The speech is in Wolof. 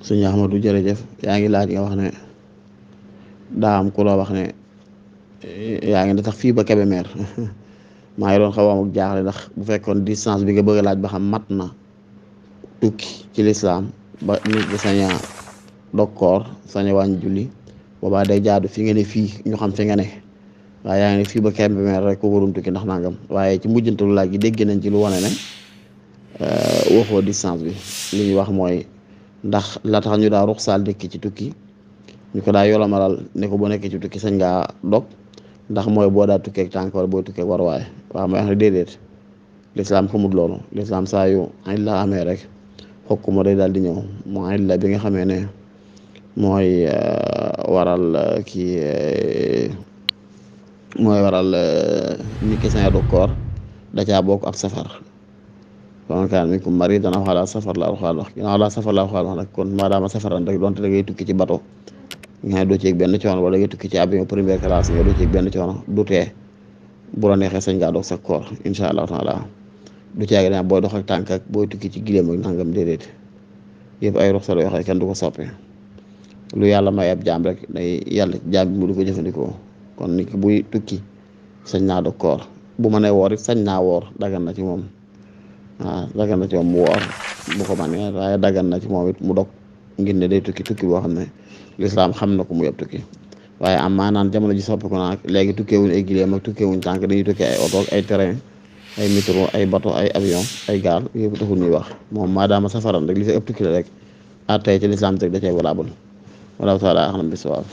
sëñ Ahmadou jërëjëf yaa ngi laaj nga wax ne daa am ku la wax ne yaa ngi ne tax fii ba Kébémer maa ngi doon xaw a am ak jaaxle ndax bu fekkoon distance bi nga bëgg a laaj ba xam mat na tukki ci lislaam ba nit bi sañ a dog koor sañ a wàññi julli boobaa day jaadu fi nga ne fii ñu xam fi nga ne waaye yaa ngi ne fii ba Kébémer rek ko warum tukki ndax nangam waaye ci mujjantalu laaj gi dégg nañ ci lu wane ne waxoo distance bi li ñuy wax mooy ndax la tax ñu daa ruxsaal dëkk ci tukki ñu ko daa yolomalal ne ko boo nekkee ci tukki sañ ngaa dog ndax mooy boo daa tukkee ak tànk wala boo tukkee war waaye waaw may wax ne déedéet lislaam xamul loolu lislaam saa yu añ la amee rek xokk mo day daal di ñëw moo añ la bi nga xamee ne mooy waral nit ki sañ a dog koor da caa bokk ab safar faman kaana minkum mariidan aw alaa safar la Alxuraan wax ginnaaw alaa safar la Alxuraan wax nag kon maadaama safaran rek donte da ngay tukki ci bato nga xam ne doo ci yëg benn coono wala ngay tukki ci avion première classe nga doo ci yëg benn coono du tee bu la neexee sañ ngaa doog sa koor incha allah taala du caagi daan booy dox ak tànk ak booy tukki ci gileem ak nangam déedéet yëpp ay ruxsa la yoo xam ne kenn du ko soppee lu yàlla may ab jaam rek day yàlla jaam bi mu du ko jëfandikoo kon nit ki buy tukki sañ naa doog koor bu ma nee woor it sañ naa woor dagan na ci moom waaw dagan na ci moom mu woor bu ko manee waaye dagan na ci moom it mu dog ngir ne day tukki boo xam ne lislaam xam na ko mu yëpp tukki waaye am maanaan jamono ji soppi ko nag léegi tukkeewuñ ay gileem ak tukkeewuñ tànk dañuy tukki ay oto ay terrain ay métro ay bateau ay avion ay gaal yëpp taxul ñuy wax moom maadaama safaran rek li sa ëpp tukki la rek attey ci lislaam teg da cee valable wallahu taala axlam bi sawaab